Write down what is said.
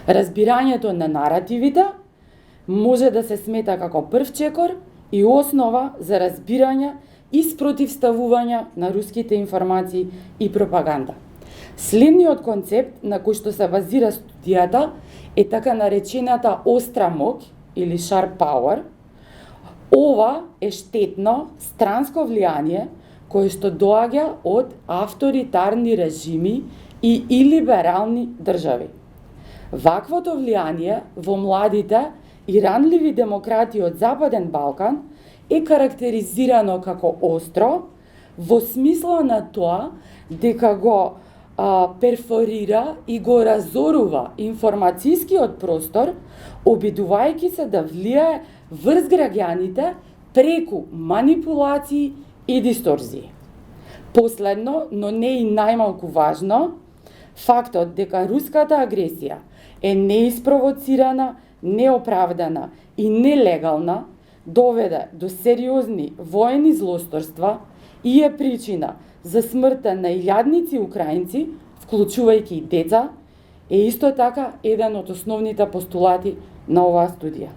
Разбирањето на наративите може да се смета како прв чекор и основа за разбирање и спротивставување на руските информации и пропаганда. Следниот концепт на кој што се базира студијата е така наречената остра моќ или sharp power. Ова е штетно странско влијание кое што доаѓа од авторитарни режими и илиберални држави. Ваквото влијание во младите и ранливи демократи од Западен Балкан е карактеризирано како остро во смисла на тоа дека го перфорира и го разорува информацијскиот простор, обидувајќи се да влијае врз граѓаните преку манипулации и дисторзии. Последно, но не и најмалку важно, фактот дека руската агресија е неиспровоцирана, неоправдана и нелегална доведе до сериозни воени злосторства и е причина за смртта на илјадници украинци, вклучувајќи и деца, е исто така еден од основните постулати на оваа студија.